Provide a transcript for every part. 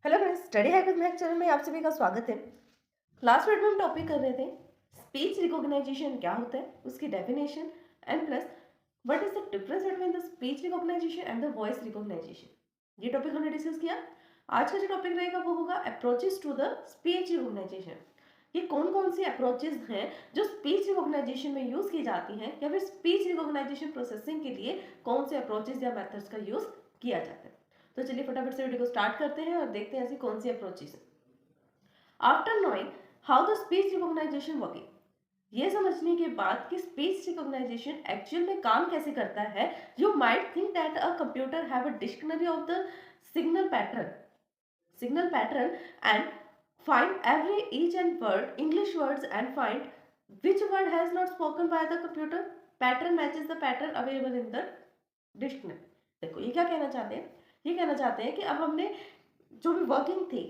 Hello friends, study hack with math channel में आप सभी का स्वागत है। लास्ट वीडियो में हम टॉपिक कर रहे थे स्पीच रिकॉग्नाइजेशन क्या होता है, उसकी definition and plus what is the difference between the speech recognition and the voice recognition. ये टॉपिक हमने डिस्कस किया। आज का जो टॉपिक रहेगा वो होगा approaches to the speech recognition. ये कौन कौन सी अप्रोचेस हैं जो स्पीच रिकॉग्नाइजेशन में यूज की जाती हैं, या फिर स्पीच रिकॉग्नाइजेशन प्रोसेसिंग के लिए कौन से अप्रोचेस या मेथड्स का यूज किया जाता है। तो चलिए फटाफट से वीडियो को स्टार्ट करते हैं और देखते हैं ऐसी कौन सी अप्रोचेस हैं। After knowing how the speech recognition working, ये समझने के बाद कि स्पीच रिकॉग्नाइजेशन एक्चुअल में काम कैसे करता है, you might think that a computer have a dictionary of the signal pattern and find every each and word English words and find which word has not spoken by the computer. Pattern matches the pattern available in the dictionary. देखो ये क्या कहना चाहते हैं, ये कहना चाहते हैं कि अब हमने जो भी वर्किंग थी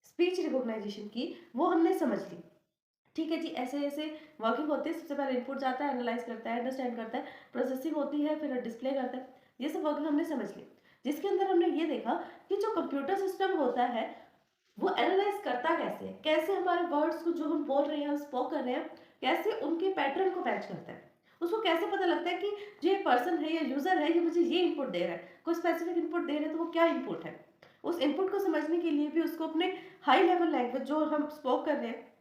स्पीच रिकॉग्नाइजेशन की वो हमने समझ ली। ठीक है जी, ऐसे ऐसे वर्किंग होती है। सबसे पहले इनपुट जाता है, एनालाइज करता है, अंडरस्टैंड करता है, प्रोसेसिंग होती है, फिर डिस्प्ले करता है। ये सब वर्किंग हमने समझ ली, जिसके अंदर हमने ये देखा कि जो कंप्यूटर सिस्टम होता है वो एनालाइज करता कैसे है, कैसे हमारे वर्ड्स को जो हम बोल रहे हैं, हम स्पोक कर रहे हैं, कैसे उनके पैटर्न को मैच करता है। उसको कैसे पता लगता है कि जो ये पर्सन है या यूजर है ये मुझे ये इनपुट दे रहा है, कोई स्पेसिफिक इनपुट दे रहे हैं तो वो क्या इनपुट है। उस इनपुट को समझने के लिए भी उसको अपने हाई लेवल लैंग्वेज जो हम स्पोक कर रहे हैं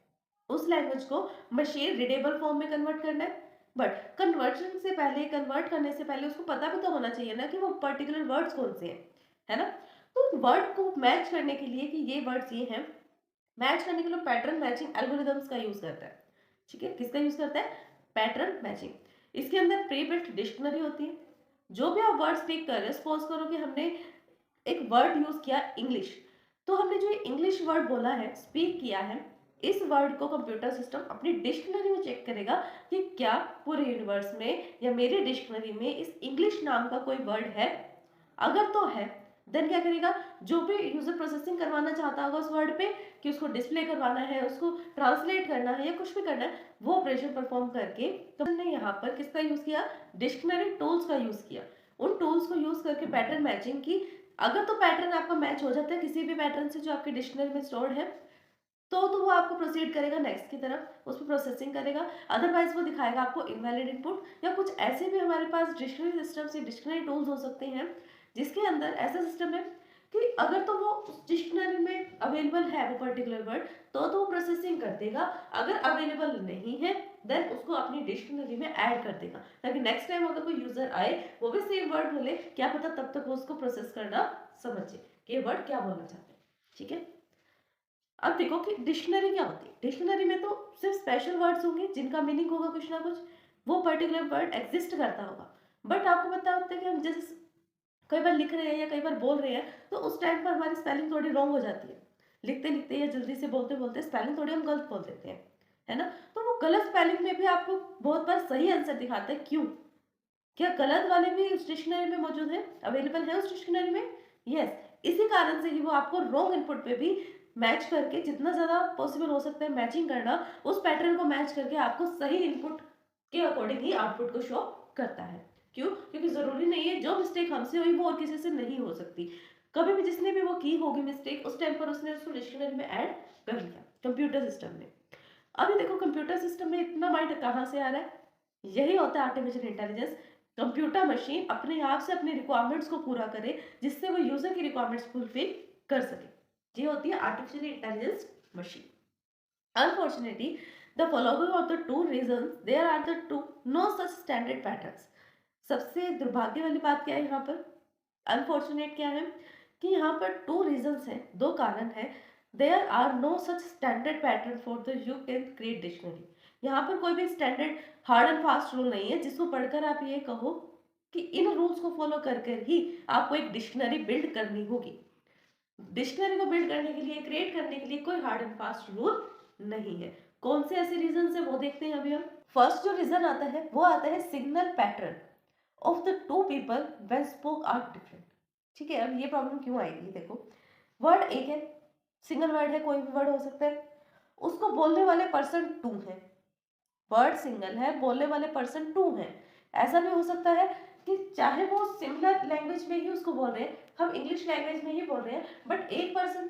उस लैंग्वेज को मशीन रीडेबल फॉर्म में कन्वर्ट करना है। बट कन्वर्ट करने से पहले उसको पता भी तो होना चाहिए ना कि वो पर्टिकुलर वर्ड्स कौन से हैं, है ना। तो वर्ड को मैच करने के लिए कि ये वर्ड्स ये हैं, मैच करने के लिए पैटर्न मैचिंग एल्गोरिदम्स का यूज करता है। ठीक है, किसका यूज करता है? Pattern matching. इसके अंदर प्री बिल्ट डिक्शनरी होती है। जो भी आप वर्ड स्पीक कर रहे हैं, सपोज करो कि हमने एक वर्ड यूज किया इंग्लिश, तो हमने जो इंग्लिश वर्ड बोला है, स्पीक किया है, इस वर्ड को कंप्यूटर सिस्टम अपनी डिक्शनरी में चेक करेगा कि क्या पूरे यूनिवर्स में या मेरे डिक्शनरी में इस इंग्लिश नाम का कोई वर्ड है। अगर तो है देन क्या करेगा, जो भी यूजर प्रोसेसिंग करवाना चाहता होगा उस वर्ड पे, कि उसको डिस्प्ले करवाना है, उसको ट्रांसलेट करना है या कुछ भी करना है, वो ऑपरेशन परफॉर्म करके तो हमने यहाँ पर किसका यूज किया? डिक्शनरी टूल्स का यूज किया। उन टूल्स को यूज करके पैटर्न मैचिंग की। अगर तो पैटर्न आपका मैच हो जाता है किसी भी पैटर्न से जो आपके डिक्शनरी में स्टोर्ड है, तो वो आपको प्रोसीड करेगा नेक्स्ट की तरफ, उस पर प्रोसेसिंग करेगा। अदरवाइज वो दिखाएगा आपको इनवैलिड इनपुट, या कुछ ऐसे भी हमारे पास डिक्शनरी सिस्टम से डिक्शनरी टूल्स हो सकते हैं जिसके अंदर ऐसा सिस्टम है कि अगर तो वो उस डिक्शनरी में अवेलेबल है वो पर्टिकुलर वर्ड, तो वो प्रोसेसिंग कर देगा। अगर अवेलेबल नहीं है देन उसको अपनी डिक्शनरी में ऐड कर देगा, ताकि नेक्स्ट टाइम अगर कोई यूजर आए वो भी सेम वर्ड बोले, क्या पता तब तक वो उसको प्रोसेस करना समझे कि ये वर्ड क्या बोलना चाहते हैं। ठीक है, अब देखो कि डिक्शनरी क्या होती है। डिक्शनरी में तो सिर्फ स्पेशल वर्ड्स होंगे जिनका मीनिंग होगा कुछ ना कुछ, वो पर्टिकुलर वर्ड एग्जिस्ट करता होगा। बट आपको पता होता है कि हम जैसे कई बार लिख रहे हैं या कई बार बोल रहे हैं तो उस टाइम पर हमारी स्पेलिंग थोड़ी रॉन्ग हो जाती है। लिखते लिखते या जल्दी से बोलते बोलते स्पेलिंग थोड़ी हम गलत बोल देते हैं, है ना। तो वो गलत स्पेलिंग में भी आपको बहुत बार सही आंसर दिखाता है। क्यों? क्या गलत वाले भी उस डिक्शनरी में मौजूद है, अवेलेबल है उस डिक्शनरी में? यस। इसी कारण से ही वो आपको रॉन्ग इनपुट पे भी मैच करके, जितना ज्यादा पॉसिबल हो सकता है मैचिंग करना, उस पैटर्न को मैच करके आपको सही इनपुट के अकॉर्डिंग ही आउटपुट को शो करता है। क्यों? क्योंकि जरूरी नहीं है जो मिस्टेक हमसे हुई वो और किसी से नहीं हो सकती। कभी भी जिसने भी वो की होगी मिस्टेक, उस टाइम पर उसने उसको डिक्शनरी में ऐड कर लिया कंप्यूटर सिस्टम में। अभी देखो कंप्यूटर सिस्टम में इतना माइंड कहाँ से आ रहा है? यही होता है आर्टिफिशियल इंटेलिजेंस। कंप्यूटर मशीन अपने आप से अपने रिक्वायरमेंट्स को पूरा करे जिससे वो यूजर की रिक्वायरमेंट्स फुलफिल कर सके। ये होती है artificial intelligence machine. Unfortunately the following of the two reasons there are the two no such standard patterns. सबसे दुर्भाग्य वाली बात क्या है यहाँ पर, अनफॉर्चुनेट क्या है कि यहाँ पर टू रीजंस हैं, दो कारण है। There are no such standard pattern for the you can create dictionary. यहाँ पर कोई भी standard hard and fast rule नहीं है जिसको पढ़कर आप ये कहो कि इन रूल्स को फॉलो कर कर ही आपको एक डिक्शनरी बिल्ड करनी होगी। डिक्शनरी को बिल्ड करने के लिए, क्रिएट करने के लिए कोई हार्ड एंड फास्ट रूल नहीं है। कौन से ऐसे रीजन है वो देखते हैं अभी हम। फर्स्ट जो रीजन आता है वो आता है signal pattern of the two people when spoke are different. ठीक है, अब ये प्रॉब्लम क्यों आएगी? देखो, वर्ड एक है, सिंगल वर्ड है, कोई भी वर्ड हो सकता है, उसको बोलने वाले पर्सन टू है। वर्ड सिंगल है, बोलने वाले पर्सन टू है। ऐसा भी हो सकता है कि चाहे वो सिमिलर लैंग्वेज में ही उसको बोल रहे हैं, हम इंग्लिश लैंग्वेज में ही बोल रहे हैं, बट एक पर्सन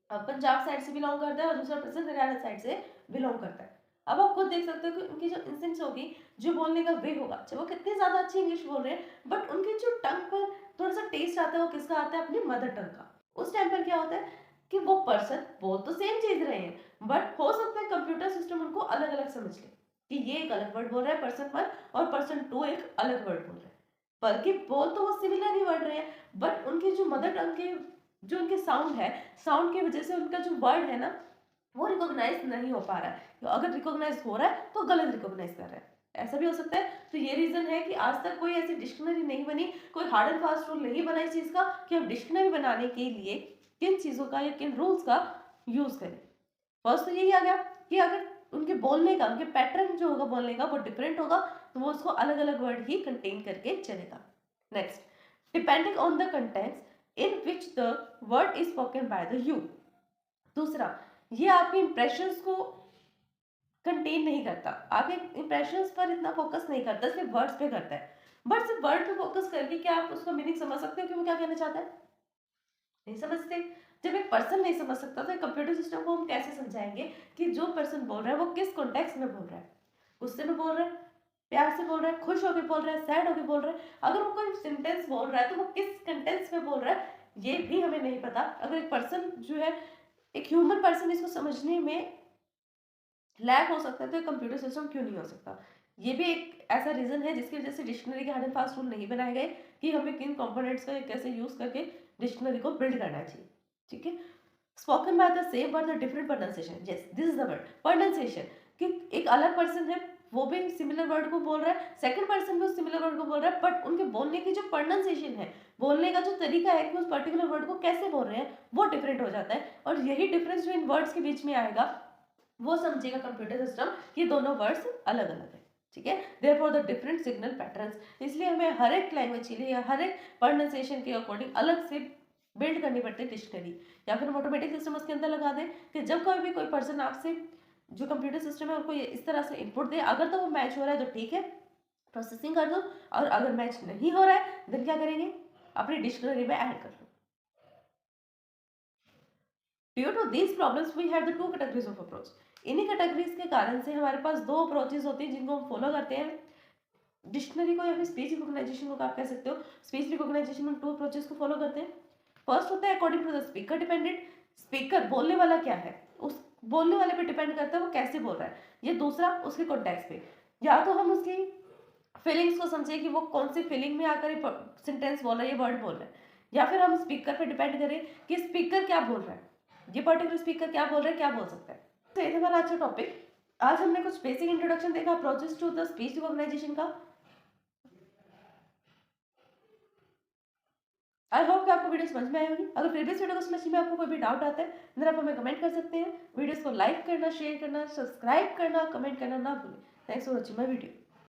पंजाब साइड से बिलोंग करता है और दूसरा पर्सन हरियाणा साइड से बिलोंग करता है। अब आप खुद देख सकते हो कि उनकी जो इंस्टिंक्ट्स होगी, जो बोलने का वे होगा, चाहे वो कितनी ज्यादा अच्छी इंग्लिश बोल रहे हैं, बट उनकी जो टंग पर थोड़ा सा टेस्ट आता है, वो किसका आता है? अपनी मदर टंग का। उस टाइम पर क्या होता है कि वो पर्सन बोल तो सेम चीज रहे हैं, बट हो सकता है कंप्यूटर सिस्टम उनको अलग अलग समझ ले कि ये एक अलग वर्ड बोल रहा है पर्सन 1 और पर्सन 2 एक अलग वर्ड बोल रहा है, बल्कि बोल तो वो सिमिलर ही वर्ड रहे हैं, बट उनकी जो मदर टंग के जो उनके साउंड है, साउंड की वजह से उनका जो वर्ड है ना, वो रिकॉग्नाइज नहीं हो पा रहा है। तो अगर रिकॉग्नाइज हो रहा है तो गलत रिकॉग्नाइज कर रहा है, ऐसा भी हो सकता है। तो ये रीजन है कि आज तक कोई ऐसी डिक्शनरी नहीं बनी, कोई हार्ड एंड फास्ट रूल नहीं बना इस चीज का कि हम डिक्शनरी बनाने के लिए किन चीजों का या किन रूल्स का यूज करें। फर्स्ट तो यही आ गया कि अगर उनके बोलने का, उनके पैटर्न जो होगा बोलने का वो डिफरेंट होगा, तो वो उसको अलग अलग वर्ड ही कंटेन करके चलेगा। Next, depending on the contents in which the word is spoken by the you. दूसरा, ये आपके इंप्रेशंस को कंटेन नहीं करता, आपके इंप्रेशंस पर इतना फोकस नहीं करता, सिर्फ वर्ड्स पे करता है। बट सिर्फ वर्ड पे फोकस करके क्या आप उसका मीनिंग समझ सकते हो कि वो क्या कहना चाहता है? नहीं समझते। जब एक पर्सन नहीं समझ सकता तो कंप्यूटर सिस्टम को हम कैसे समझाएंगे कि जो पर्सन बोल रहा है वो किस कॉन्टेक्स्ट में बोल रहा है? गुस्से में बोल रहा है, प्यार से बोल रहा है, खुश होकर बोल रहा है, सैड होकर बोल रहा है? अगर वो कोई सेंटेंस बोल रहा है तो वो किस कंटेक्स्ट में बोल रहा है ये भी हमें नहीं पता। अगर एक पर्सन जो है, एक ह्यूमन पर्सन इसको समझने में लैक हो सकता है तो कंप्यूटर सिस्टम क्यों नहीं हो सकता? ये भी एक ऐसा रीजन है जिसकी वजह से डिक्शनरी के हार्ड एंड फास्ट रूल नहीं बनाए गए कि हमें किन कंपोनेंट्स का कैसे यूज करके डिक्शनरी को बिल्ड करना चाहिए। ठीक है, spoken by the same word the different pronunciation, yes this is the word pronunciation, कि एक अलग पर्सन है, वो भी सिमिलर वर्ड को बोल रहा है, सेकंड पर्सन भी उस सिमिलर वर्ड को बोल रहा है, बट उनके बोलने की जो प्रोनाउंसिएशन है, बोलने का जो तरीका है कि उस पर्टिकुलर वर्ड को कैसे बोल रहे हैं वो डिफरेंट हो जाता है। और यही डिफरेंस जो इन वर्ड्स के बीच में आएगा वो समझेगा कंप्यूटर सिस्टम कि दोनों वर्ड्स अलग अलग है। ठीक है, therefore the different signal patterns, इसलिए हमें हर एक लैंग्वेज के लिए या हर एक प्रोनाउंसिएशन के अकॉर्डिंग अलग से बिल्ड करनी पड़ती है डिक्शनरी, या फिर हम ऑटोमेटिक सिस्टम उसके अंदर लगा दें कि जब कोई भी कोई पर्सन आपसे, जो कंप्यूटर सिस्टम है उनको इस तरह से इनपुट दे, अगर तो वो मैच हो रहा है तो ठीक है प्रोसेसिंग कर दो, और अगर मैच नहीं हो रहा है देन क्या करेंगे? अपनी डिक्शनरी में ऐड कर लो। Due to these problems we have the two categories of approach. इन्हीं कैटेगरीज के कारण से हमारे पास दो अप्रोचेज होती हैं जिनको हम फॉलो करते हैं डिक्शनरी को या फिर स्पीच रिकॉग्नाइजेशन को आप कह सकते हो। स्पीच रिकॉग्नाइजेशन में टू अप्रोचेस को फॉलो करते हैं। फर्स्ट होता है according to the speaker dependent, speaker बोलने वाला क्या है उस बोलने वाले पे डिपेंड करता है वो कैसे बोल रहा है। ये दूसरा उसके कॉन्टेक्स्ट पे, या तो हम उसकी फीलिंग्स को समझे कि वो कौन सी फीलिंग में आकर सेंटेंस बोल रहा है, ये वर्ड बोल रहा है, या फिर हम स्पीकर पे डिपेंड करें कि स्पीकर क्या बोल रहा है, ये पर्टिकुलर स्पीकर क्या बोल रहा है, क्या बोल सकता है। तो ये था हमारा आज का टॉपिक। आज हमने कुछ बेसिक इंट्रोडक्शन देखा approaches to the speech recognization का। आई होप कि आपको वीडियो समझ में आई होगी। अगर प्रीवियस वीडियो को समझने में आपको कोई भी डाउट आता है देन आप हमें कमेंट कर सकते हैं। वीडियोस को लाइक करना, शेयर करना, सब्सक्राइब करना, कमेंट करना ना भूलें। Thanks for watching my video.